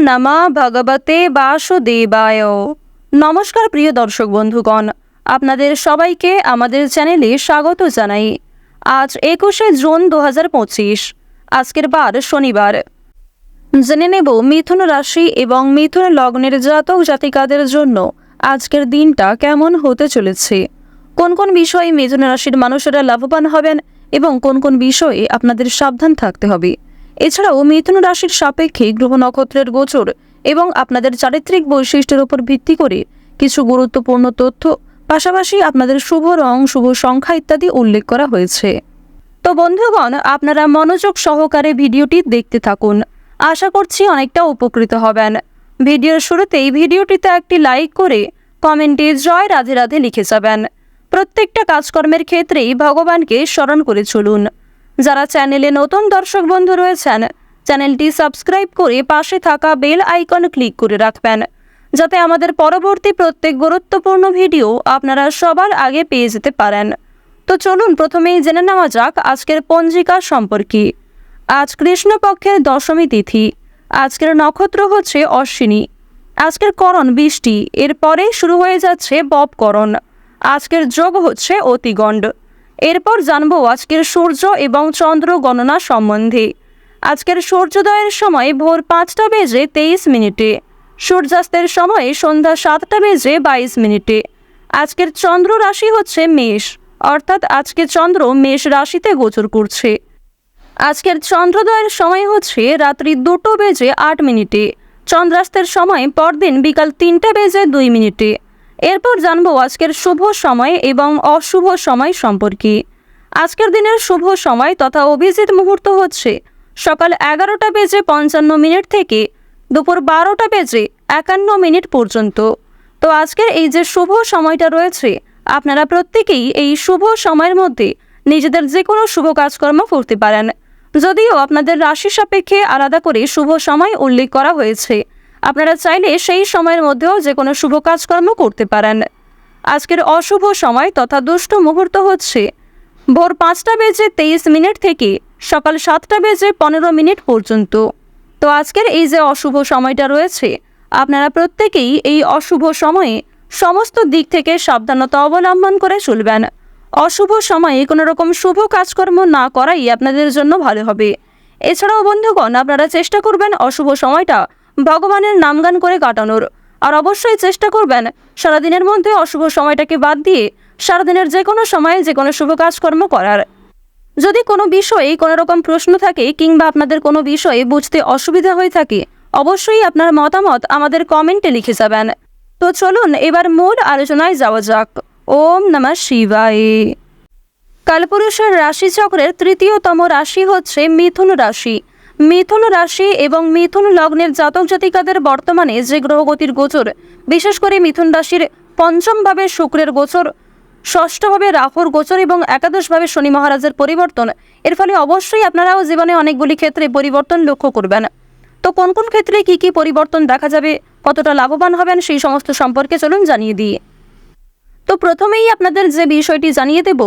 নমঃ ভগবতে বাসুদেবায়। নমস্কার প্রিয় দর্শক বন্ধুগণ, আপনাদের সবাইকে আমাদের চ্যানেলে স্বাগত জানাই। আজ 21শে জুন 2025, আজকের বার শনিবার। জেনে নেব মিথুন রাশি এবং মিথুন লগ্নের জাতক জাতিকাদের জন্য আজকের দিনটা কেমন হতে চলেছে, কোন কোন বিষয়ে মিথুন রাশির মানুষেরা লাভবান হবেন এবং কোন কোন বিষয়ে আপনাদের সাবধান থাকতে হবে। এছাড়াও মিথুন রাশির সাপেক্ষে গ্রহ নক্ষত্রের গোচর এবং আপনাদের চারিত্রিক বৈশিষ্ট্যের উপর ভিত্তি করে কিছু গুরুত্বপূর্ণ তথ্য, পাশাপাশি আপনাদের শুভ রং, শুভ সংখ্যা ইত্যাদি উল্লেখ করা হয়েছে। তো বন্ধুগণ, আপনারা মনোযোগ সহকারে ভিডিওটি দেখতে থাকুন, আশা করছি অনেকটা উপকৃত হবেন। ভিডিওর শুরুতেই ভিডিওটিতে একটি লাইক করে কমেন্টে জয় রাধে রাধে লিখে যাবেন। প্রত্যেকটা কাজকর্মের ক্ষেত্রেই ভগবানকে স্মরণ করে চলুন। যারা চ্যানেলে নতুন দর্শক বন্ধু রয়েছেন, চ্যানেলটি সাবস্ক্রাইব করে পাশে থাকা বেল আইকন ক্লিক করে রাখবেন, যাতে আমাদের পরবর্তী প্রত্যেক গুরুত্বপূর্ণ ভিডিও আপনারা সবার আগে পেয়ে যেতে পারেন। তো চলুন প্রথমেই জেনে নেওয়া যাক আজকের পঞ্জিকা সম্পর্কে। আজ কৃষ্ণপক্ষের দশমী তিথি। আজকের নক্ষত্র হচ্ছে অশ্বিনী। আজকের করণ বৃষ্টি, এরপরে শুরু হয়ে যাচ্ছে বপকরণ। আজকের যোগ হচ্ছে অতিগণ্ড। এরপর জানবো আজকের সূর্য এবং চন্দ্র গণনা সম্বন্ধে। আজকের সূর্যোদয়ের সময় ভোর 5টা বেজে 23 মিনিটে, সূর্যাস্তের সময় সন্ধ্যা 7টা বেজে 22 মিনিটে। আজকের চন্দ্র রাশি হচ্ছে মেষ, অর্থাৎ আজকে চন্দ্র মেষ রাশিতে গোচর করছে। আজকের চন্দ্রোদয়ের সময় হচ্ছে রাত্রি 2টো বেজে 8 মিনিটে, চন্দ্রাস্তের সময় পরদিন বিকাল 3টা বেজে 2 মিনিটে। এরপর জানবো আজকের শুভ সময় এবং অশুভ সময় সম্পর্কে। আজকের দিনের শুভ সময় তথা অভিজিৎ মুহূর্ত হচ্ছে সকাল 11টা বেজে 55 মিনিট থেকে দুপুর 12টা বেজে 51 মিনিট পর্যন্ত। তো আজকের এই যে শুভ সময়টা রয়েছে, আপনারা প্রত্যেকেই এই শুভ সময়ের মধ্যে নিজেদের যে কোনো শুভ কাজকর্ম করতে পারেন, যদিও আপনাদের রাশি সাপেক্ষে আলাদা করে শুভ সময় উল্লেখ করা হয়েছে। আপনারা চাইলে সেই সময়ের মধ্যেও যে কোনো শুভ কাজকর্ম করতে পারেন। আজকের অশুভ সময় তথা দুষ্ট মুহূর্ত হচ্ছে ভোর 5টা বেজে 23 মিনিট থেকে সকাল 7টা বেজে 15 মিনিট পর্যন্ত। তো আজকের এই যে অশুভ সময়টা রয়েছে, আপনারা প্রত্যেকেই এই অশুভ সময়ে সমস্ত দিক থেকে সাবধানতা অবলম্বন করে চলবেন। অশুভ সময়ে কোনো রকম শুভ কাজকর্ম না করাই আপনাদের জন্য ভালো হবে। এছাড়াও বন্ধুগণ, আপনারা চেষ্টা করবেন অশুভ সময়টা ভগবানের নামগান করে কাটানোর, আর অবশ্যই চেষ্টা করবেন সারাদিনের মধ্যে অশুভ সময়টাকে বাদ দিয়ে সারাদিনের যে কোনো সময়ে যে কোনো শুভ কাজকর্ম করার। যদি কোনো বিষয়ে কোনো রকম প্রশ্ন থাকে কিংবা আপনাদের কোনো বিষয়ে বুঝতে অসুবিধা হয়ে থাকে, অবশ্যই আপনার মতামত আমাদের কমেন্টে লিখে যাবেন। তো চলুন এবার মূল আলোচনায় যাওয়া যাক। ওম নমঃ শিবায়। কালপুরুষের রাশিচক্রের তৃতীয়তম রাশি হচ্ছে মিথুন রাশি। মিথুন রাশি এবং মিথুন লগ্নের জাতক জাতিকাদের বর্তমানে যে গ্রহগতির গোচর, বিশেষ করে মিথুন রাশির পঞ্চমভাবে শুক্রের গোচর, ষষ্ঠভাবে রাহুর গোচর এবং একাদশভাবে শনি মহারাজের পরিবর্তন, এর ফলে অবশ্যই আপনারাও জীবনে অনেকগুলি ক্ষেত্রে পরিবর্তন লক্ষ্য করবেন। তো কোন কোন ক্ষেত্রে কি কি পরিবর্তন দেখা যাবে, কতটা লাভবান হবেন, সেই সমস্ত সম্পর্কে চলুন জানিয়ে দিই। তো প্রথমেই আপনাদের যে বিষয়টি জানিয়ে দেব,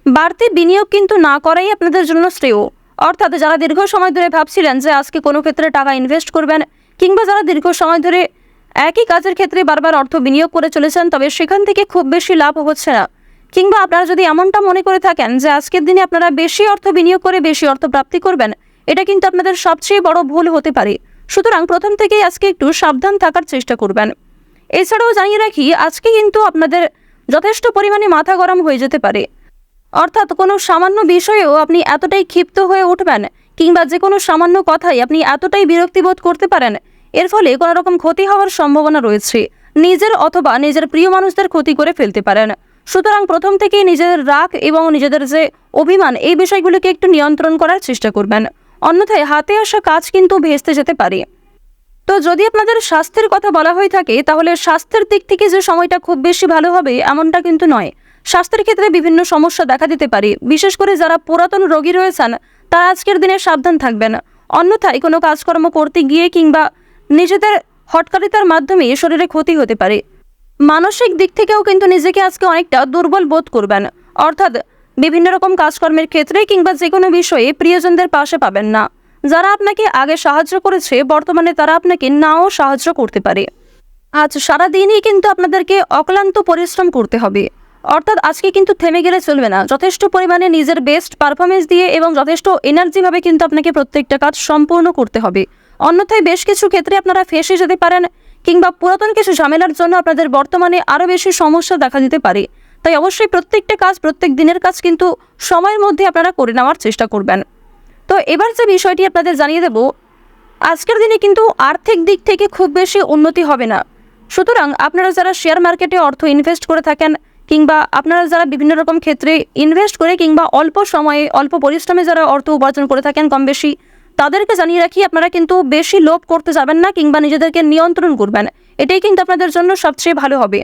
বাড়তি বিনিয়োগ কিন্তু না করাই আপনাদের জন্য শ্রেয়। অর্থাৎ যারা দীর্ঘ সময় ধরে ভাবছিলেন যে আজকে কোনো ক্ষেত্রে টাকা ইনভেস্ট করবেন, কিংবা যারা দীর্ঘ সময় ধরে একই কাজের ক্ষেত্রে বারবার অর্থ বিনিয়োগ করে চলেছেন, তবে সেখান থেকে খুব বেশি লাভ হচ্ছে না, কিংবা আপনারা যদি এমনটা মনে করে থাকেন যে আজকের দিনে আপনারা বেশি অর্থ বিনিয়োগ করে বেশি অর্থ প্রাপ্তি করবেন, এটা কিন্তু আপনাদের সবচেয়ে বড় ভুল হতে পারে। সুতরাং প্রথম থেকেই আজকে একটু সাবধান থাকার চেষ্টা করবেন। এছাড়াও জানিয়ে রাখি, আজকে কিন্তু আপনাদের যথেষ্ট পরিমাণে মাথা গরম হয়ে যেতে পারে। অর্থাৎ কোনো সামান্য বিষয়েও আপনি এতটাই ক্ষিপ্ত হয়ে উঠবেন, কিংবা যে কোনো সামান্য কথাই আপনি এতটাই বিরক্তিবোধ করতে পারেন, এর ফলে কোনো রকম ক্ষতি হওয়ার সম্ভাবনা রয়েছে। নিজের অথবা নিজের প্রিয় মানুষদের ক্ষতি করে ফেলতে পারেন। সুতরাং প্রথম থেকেই নিজেদের রাগ এবং নিজেদের যে অভিমান, এই বিষয়গুলিকে একটু নিয়ন্ত্রণ করার চেষ্টা করবেন, অন্যথায় হাতে আসা কাজ কিন্তু ভেস্তে যেতে পারে। তো যদি আপনাদের স্বাস্থ্যের কথা বলা হয়ে থাকে, তাহলে স্বাস্থ্যের দিক থেকে যে সময়টা খুব বেশি ভালো হবে এমনটা কিন্তু নয়। স্বাস্থ্যের ক্ষেত্রে বিভিন্ন সমস্যা দেখা দিতে পারে। বিশেষ করে যারা পুরাতন রোগী রয়েছেন, তারা আজকের দিনে সাবধান থাকবেন, অন্যথায় কোনো কাজকর্ম করতে গিয়ে কিংবা নিজেদের হটকারিতার মাধ্যমে শরীরে ক্ষতি হতে পারে। মানসিক দিক থেকেও কিন্তু নিজেকে আজকে অনেকটা দুর্বল বোধ করবেন। অর্থাৎ বিভিন্ন রকম কাজকর্মের ক্ষেত্রে কিংবা যে কোনো বিষয়ে প্রিয়জনদের পাশে পাবেন না। যারা আপনাকে আগে সাহায্য করেছে বর্তমানে তারা আপনাকে নাও সাহায্য করতে পারে। আজ সারাদিনই কিন্তু আপনাদেরকে অক্লান্ত পরিশ্রম করতে হবে, অর্থাৎ আজকে কিন্তু থেমে গেলে চলবে না। যথেষ্ট পরিমাণে নিজের বেস্ট পারফরমেন্স দিয়ে এবং যথেষ্ট এনার্জিভাবে কিন্তু আপনাকে প্রত্যেকটা কাজ সম্পূর্ণ করতে হবে। অন্যথায় বেশ কিছু ক্ষেত্রে আপনারা ফেঁসে যেতে পারেন, কিংবা পুরাতন কিছু ঝামেলার জন্য আপনাদের বর্তমানে আরও বেশি সমস্যা দেখা দিতে পারে। তাই অবশ্যই প্রত্যেকটা কাজ, প্রত্যেক দিনের কাজ কিন্তু সময়ের মধ্যে আপনারা করে নেওয়ার চেষ্টা করবেন। তো এবার যে বিষয়টি আপনাদের জানিয়ে দেব, আজকের দিনে কিন্তু আর্থিক দিক থেকে খুব বেশি উন্নতি হবে না। সুতরাং আপনারা যারা শেয়ার মার্কেটে অর্থ ইনভেস্ট করে থাকেন, কিংবা আপনারা যারা বিভিন্ন রকম ক্ষেত্রে ইনভেস্ট করে কিংবা অল্প সময়ে অল্প পরিশ্রমে যারা অর্থ উপার্জন করে থাকেন কম বেশি, তাদেরকে জানিয়ে রাখি আপনারা কিন্তু বেশি লোভ করতে যাবেন না, কিংবা নিজেদেরকে নিয়ন্ত্রণ করবেন। এটাই কিন্তু আপনাদের জন্য সবচেয়ে ভালো হবে।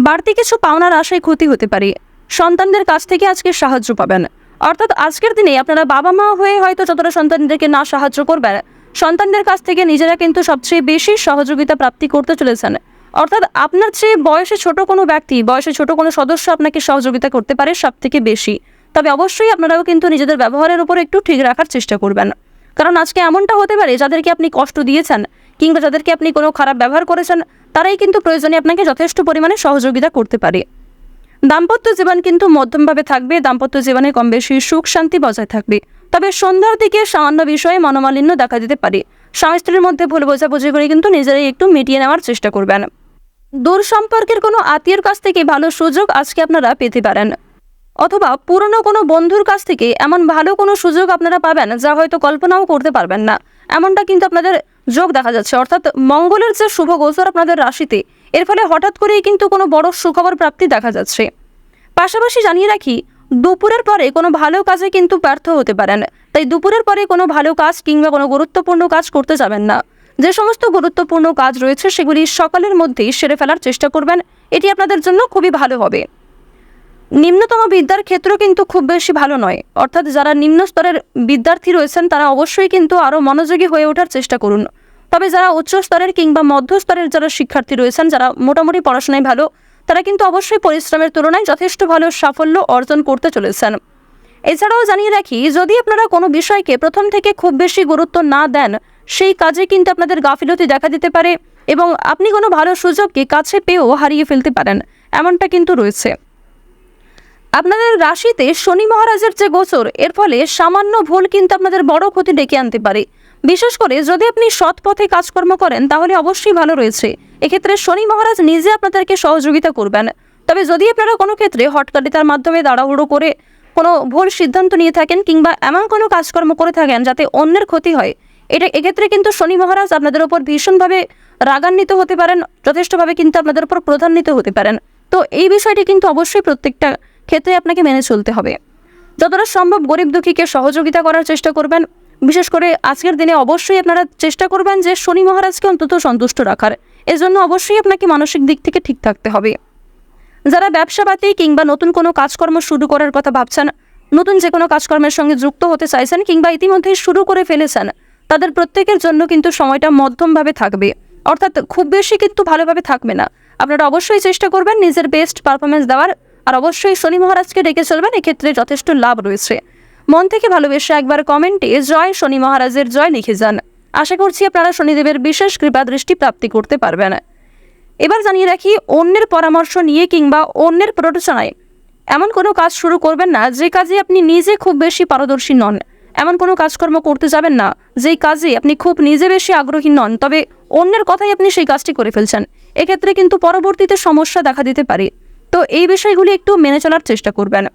বাড়তি কিছু পাওনার আশায় ক্ষতি হতে পারে। সন্তানদের কাছ থেকে আজকে সাহায্য পাবেন, অর্থাৎ আজকের দিনে আপনারা বাবা মা হয়ে হয়তো যতটা সন্তানদেরকে না সাহায্য করবেন, সন্তানদের কাছ থেকে নিজেরা কিন্তু সবচেয়ে বেশি সহযোগিতা প্রাপ্তি করতে চলেছেন। অর্থাৎ আপনার চেয়ে বয়সে ছোট কোনো ব্যক্তি, বয়সে ছোট কোনো সদস্য আপনাকে সহযোগিতা করতে পারে সব থেকে বেশি। তবে অবশ্যই আপনারাও কিন্তু নিজেদের ব্যবহারের উপর একটু ঠিক রাখার চেষ্টা করবেন, কারণ আজকে এমনটা হতে পারে যাদেরকে আপনি কষ্ট দিয়েছেন কিংবা যাদেরকে আপনি কোনো খারাপ ব্যবহার করেছেন, তারাই কিন্তু প্রয়োজনে আপনাকে যথেষ্ট পরিমাণে সহযোগিতা করতে পারে। দাম্পত্য জীবন কিন্তু মধ্যমভাবে থাকবে। দাম্পত্য জীবনে কম বেশি সুখ শান্তি বজায় থাকবে। তবে সন্ধ্যার দিকে সামান্য বিষয়ে মনোমালিন্য দেখা দিতে পারে। স্বামী স্ত্রীর মধ্যে ভুল বোঝাবুঝি করে কিন্তু নিজেরাই একটু মিটিয়ে নেওয়ার চেষ্টা করবেন। দূর সম্পর্কের কোনো আত্মীয়র কাছ থেকে ভালো সুযোগ আজকে আপনারা পেতে পারেন, অথবা পুরনো কোনো বন্ধুর কাছ থেকে এমন ভালো কোনো সুযোগ আপনারা পাবেন যা হয়তো কল্পনাও করতে পারবেন না। এমনটা কিন্তু আপনাদের যোগ দেখা যাচ্ছে। অর্থাৎ মঙ্গলের যে শুভ গোচর আপনাদের রাশিতে, এর ফলে হঠাৎ করেই কিন্তু কোনো বড় সুখবর প্রাপ্তি দেখা যাচ্ছে। পাশাপাশি জানিয়ে রাখি, দুপুরের পরে কোনো ভালো কাজে কিন্তু ব্যর্থ হতে পারেন। তাই দুপুরের পরে কোনো ভালো কাজ কিংবা কোনো গুরুত্বপূর্ণ কাজ করতে যাবেন না। যে সমস্ত গুরুত্বপূর্ণ কাজ রয়েছে সেগুলি সকালের মধ্যেই সেরে ফেলার চেষ্টা করবেন, এটি আপনাদের জন্য খুবই ভালো হবে। নিম্নতম বিদ্যার ক্ষেত্র কিন্তু খুব বেশি ভালো নয়, অর্থাৎ যারা নিম্ন স্তরের বিদ্যার্থী রয়েছেন তারা অবশ্যই কিন্তু আরও মনোযোগী হয়ে ওঠার চেষ্টা করুন। তবে যারা উচ্চ স্তরের কিংবা মধ্য স্তরের যারা শিক্ষার্থী রয়েছেন, যারা মোটামুটি পড়াশোনায় ভালো, তারা কিন্তু অবশ্যই পরিশ্রমের তুলনায় যথেষ্ট ভালো সাফল্য অর্জন করতে চলেছেন। এছাড়াও জানিয়ে রাখি, যদি আপনারা কোনো বিষয়কে প্রথম থেকে খুব বেশি গুরুত্ব না দেন, সেই কাজে কিন্তু আপনাদের গাফিলতি দেখা দিতে পারে এবং আপনি কোনো ভালো সুযোগকে কাছে পেয়েও হারিয়ে ফেলতে পারেন, এমনটা কিন্তু রয়েছে। আপনাদের রাশিতে শনি মহারাজের যে গোচর, এর ফলে সামান্য ভুল কিন্তু আপনাদের বড় ক্ষতি ডেকে আনতে পারে। বিশেষ করে যদি আপনি সৎ পথে কাজকর্ম করেন তাহলে অবশ্যই ভালো রয়েছে। এক্ষেত্রে শনি মহারাজ নিজে আপনাদেরকে সহযোগিতা করবেন। তবে যদি আপনারা কোনো ক্ষেত্রে হটকারিতার মাধ্যমে তাড়াহুড়ো করে কোনো ভুল সিদ্ধান্ত নিয়ে থাকেন কিংবা এমন কোনো কাজকর্ম করে থাকেন যাতে অন্যের ক্ষতি হয়, এক্ষেত্রে কিন্তু শনি মহারাজ আপনাদের উপর ভীষণভাবে রাগান্বিত হতে পারেন, যথেষ্টভাবে কিন্তু আপনাদের উপর ক্রোধান্বিত হতে পারেন। তো এই বিষয়টি কিন্তু অবশ্যই প্রত্যেকটা ক্ষেত্রে আপনাকে মেনে চলতে হবে। যতটা সম্ভব গরিব দুঃখীকে সহযোগিতা করার চেষ্টা করবেন। বিশেষ করে আজকের দিনে অবশ্যই আপনারা চেষ্টা করবেন যে শনি মহারাজকে অন্তত সন্তুষ্ট রাখার। এজন্য অবশ্যই আপনাকে মানসিক দিক থেকে ঠিক থাকতে হবে। যারা ব্যবসাপাতি কিংবা নতুন কোনো কাজকর্ম শুরু করার কথা ভাবছেন, নতুন যে কোনো কাজকর্মের সঙ্গে যুক্ত হতে চাইছেন কিংবা ইতিমধ্যেই শুরু করে ফেলেছেন, তাদের প্রত্যেকের জন্য কিন্তু সময়টা মধ্যমভাবে থাকবে, অর্থাৎ খুব বেশি কিন্তু ভালোভাবে থাকবে না। আপনারা অবশ্যই চেষ্টা করবেন নিজের বেস্ট পারফরমেন্স দেওয়ার, আর অবশ্যই শনি মহারাজকে ডেকে চলবেন, এক্ষেত্রে যথেষ্ট লাভ রয়েছে। মন থেকে ভালোবেসে একবার কমেন্টে জয় শনি মহারাজের জয় লিখে যান। আশা করছি আপনারা শনিদেবের বিশেষ কৃপা দৃষ্টি প্রাপ্তি করতে পারবেন। এবার জানিয়ে রাখি, অন্যের পরামর্শ নিয়ে কিংবা অন্যের প্ররোচনায় এমন কোনো কাজ শুরু করবেন না যে কাজে আপনি নিজে খুব বেশি পারদর্শী নন। এমন কোনো কাজকর্ম করতে যাবেন না যেই কাজে আপনি খুব নিজে বেশি আগ্রহী নন, তবে অন্যের কথাই আপনি সেই কাজটি করে ফেলছেন। এক্ষেত্রে কিন্তু পরবর্তীতে সমস্যা দেখা দিতে পারে। তো এই বিষয়গুলি একটু মেনে চলার চেষ্টা করবেন।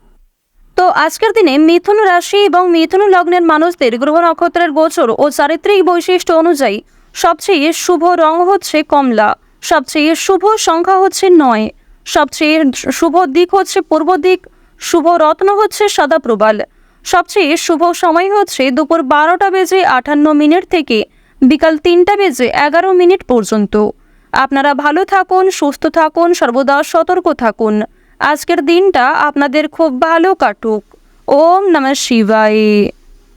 তো আজকের দিনে মিথুন রাশি এবং মিথুন লগ্নের মানুষদের গ্রহ নক্ষত্রের গোচর ও চারিত্রিক বৈশিষ্ট্য অনুযায়ী সবচেয়ে শুভ রং হচ্ছে কমলা, সবচেয়ে শুভ সংখ্যা হচ্ছে 9, সবচেয়ে শুভ দিক হচ্ছে পূর্ব দিক, শুভ রত্ন হচ্ছে সাদা প্রবাল, সবচেয়ে শুভ সময় হচ্ছে দুপুর 12:58 থেকে বিকাল 3:11 পর্যন্ত। আপনারা ভালো থাকুন, সুস্থ থাকুন, সর্বদা সতর্ক থাকুন। আজকের দিনটা আপনাদের খুব ভালো কাটুক। ওম নমঃ শিবায়।